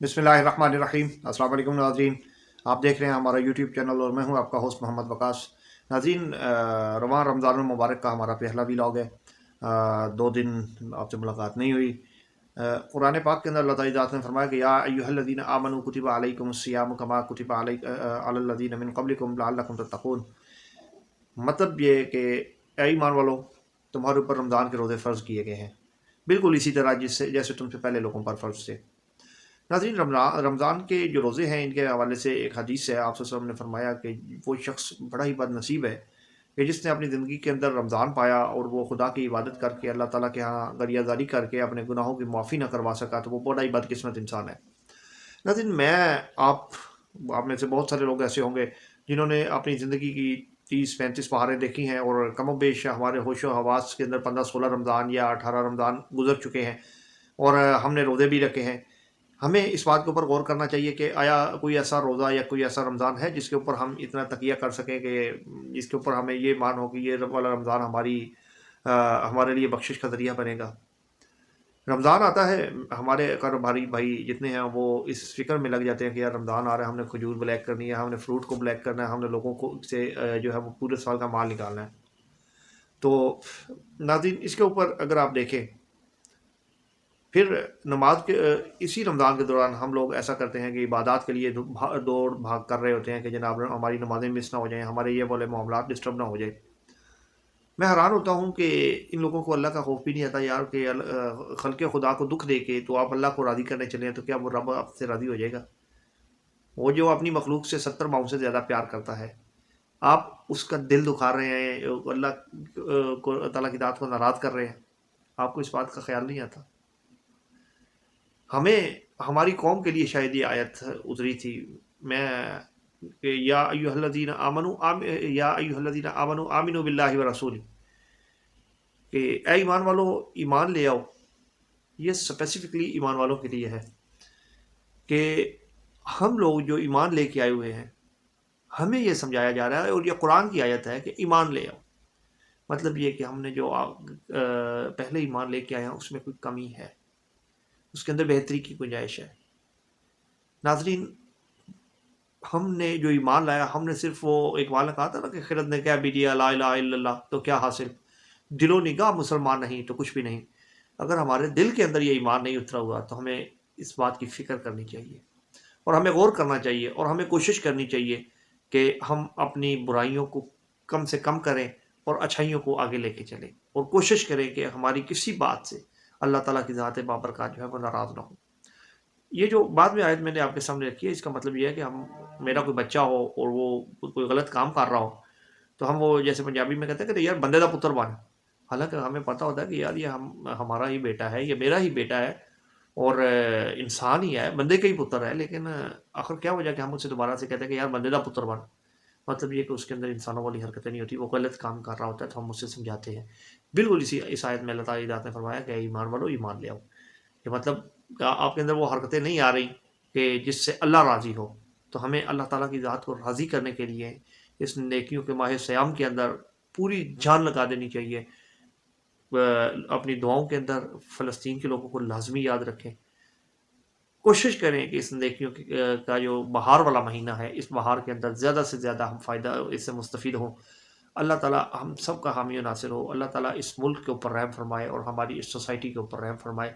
बिस्मिल्लाहिर्रहमानिर्रहीम। अस्सलाम वालेकुम नाज़रीन, आप देख रहे हैं हमारा यूट्यूब चैनल और मैं हूं आपका होस्ट मोहम्मद वकास। नाज़रीन, रवां रमज़ान मुबारक का हमारा पहला व्लॉग है। 2 दिन आपसे मुलाकात नहीं हुई। कुरान पाक के अंदर अल्लाह ताला ने फरमाया कि या अय्युहल्लज़ीना आमनू कुतिबा अलैकुमुस्सियामु कमा कुतिबा अलल्लज़ीना मिन क़ब्लिकुम लअल्लकुम तत्तक़ून। मतलब ये कि ऐ ईमान वालो, तुम्हारे ऊपर रमज़ान के रोज़े फ़र्ज़ किए गए हैं, बिल्कुल इसी तरह जिससे जैसे तुमसे पहले लोगों पर फ़र्ज़ थे। नाज़रीन, रमज़ान के जो रोज़े हैं इनके हवाले से एक हदीस है। आप सल्लल्लाहु अलैहि वसल्लम ने फरमाया कि वो शख्स बड़ा ही बदनसीब है कि जिसने अपनी ज़िंदगी के अंदर रमज़ान पाया और वो खुदा की इबादत करके अल्लाह ताला के यहाँ गरियाज़ारी करके अपने गुनाहों की माफ़ी ना करवा सका, तो वो बड़ा ही बदकिस्मत इंसान है। नाज़रीन, आप में से बहुत सारे लोग ऐसे होंगे जिन्होंने अपनी ज़िंदगी की 30-35 बहारें देखी हैं और कमोबेश हमारे होशो हवास के अंदर 15-16 रमज़ान या 18 रमज़ान गुजर चुके हैं और हमने रोज़े भी रखे हैं। हमें इस बात के ऊपर गौर करना चाहिए कि आया कोई ऐसा रोज़ा या कोई ऐसा रमज़ान है जिसके ऊपर हम इतना तकिया कर सकें कि जिसके ऊपर हमें ये मान हो कि ये वाला रमज़ान हमारे लिए बख्शिश का ज़रिया बनेगा। रमज़ान आता है, हमारे कारोबारी भाई जितने हैं वो इस फ़िक्र में लग जाते हैं कि यार रमज़ान आ रहा है, हमने खजूर ब्लैक करनी है, हमने फ्रूट को ब्लैक करना है, हमने लोगों को से जो है वो पूरे साल का माल निकालना है। तो नाज़रीन, इसके ऊपर अगर आप देखें, फिर नमाज के इसी रमज़ान के दौरान हम लोग ऐसा करते हैं कि इबादत के लिए दौड़ भाग कर रहे होते हैं कि जनाब हमारी नमाज़ें मिस ना हो जाएं, हमारे ये वाले मामलात डिस्टर्ब ना हो जाए। मैं हैरान होता हूँ कि इन लोगों को अल्लाह का खौफ भी नहीं आता यार कि खल्क़े खुदा को दुख दे के तो आप अल्लाह को राज़ी करने चले हैं, तो क्या वो रब आपसे राज़ी हो जाएगा? वो जो अपनी मखलूक से 70 माओं से ज़्यादा प्यार करता है, आप उसका दिल दुखा रहे हैं, अल्लाह को ताला की ज़ात को नाराज़ कर रहे हैं, आपको इस बात का ख्याल नहीं आता? हमें हमारी कौम के लिए शायद ये आयत उतरी थी। मैं कि या अय्युहल्लज़ीना आमनू आमिनू बिल्लाहि व रसूलिही, कि ऐ ईमान वालों, ईमान ले आओ। ये स्पेसिफिकली ईमान वालों के लिए है कि हम लोग जो ईमान लेके आए हुए हैं, हमें ये समझाया जा रहा है और ये कुरान की आयत है कि ईमान ले आओ। मतलब ये कि हमने जो पहले ईमान लेके आए हैं उसमें कोई कमी है, उसके अंदर बेहतरी की गुंजाइश है। नाज़रीन, हमने जो ईमान लाया, हमने सिर्फ वो एक वाला कहा था ना कि खिरत ने क्या भी दिया ला इलाहा इल्लल्लाह, तो क्या हासिल, दिलो निगाह मुसलमान नहीं तो कुछ भी नहीं। अगर हमारे दिल के अंदर ये ईमान नहीं उतरा हुआ तो हमें इस बात की फ़िक्र करनी चाहिए और हमें गौर करना चाहिए और हमें कोशिश करनी चाहिए कि हम अपनी बुराइयों को कम से कम करें और अच्छाइयों को आगे लेके चलें और कोशिश करें कि हमारी किसी बात से अल्लाह ताला की ज़ात बाबरकत जो है वो नाराज़ ना हो। ये जो बाद में आयत मैंने आपके सामने रखी है, इसका मतलब ये है कि हम मेरा कोई बच्चा हो और वो कोई गलत काम कर रहा हो, तो हम वो जैसे पंजाबी में कहते हैं कि यार बंदे दा पुत्र बन। हालाँकि हमें पता होता है कि यार ये हमारा ही बेटा है, ये मेरा ही बेटा है और इंसान ही है, बंदे का ही पुत्र है, लेकिन आखिर क्या वजह कि हम उससे दोबारा से कहते हैं कि यार बंदे दा पुत्र बन। मतलब ये कि उसके अंदर इंसानों वाली हरकतें नहीं होती, वो गलत काम कर रहा होता है तो हम उससे समझाते हैं। बिल्कुल इस आयत में अल्लाह ताला ने फरमाया कि ईमान वालो ईमान ले आओ। कि मतलब आपके अंदर वो हरकतें नहीं आ रही कि जिससे अल्लाह राज़ी हो, तो हमें अल्लाह ताला की ज़ात को राज़ी करने के लिए इस नेकियों के माह सियाम के अंदर पूरी जान लगा देनी चाहिए। अपनी दुआओं के अंदर फ़लस्तीन के लोगों को लाज़मी याद रखें। कोशिश करें कि इस नेकियों का जो बहार वाला महीना है, इस बहार के अंदर ज़्यादा से ज़्यादा हम फ़ायदा इससे मुस्तफ़ीद हों। अल्लाह ताला हम सब का हामी व नासिर हो। अल्लाह ताला इस मुल्क के ऊपर रहम फ़रमाए और हमारी इस सोसाइटी के ऊपर रहम फ़रमाए।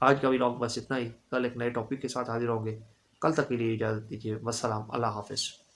आज का व्लॉग बस इतना ही। कल एक नए टॉपिक के साथ हाज़िर होंगे। कल तक के लिए इजाज़त दीजिए। वस्सलाम, अल्लाह हाफ़िज़।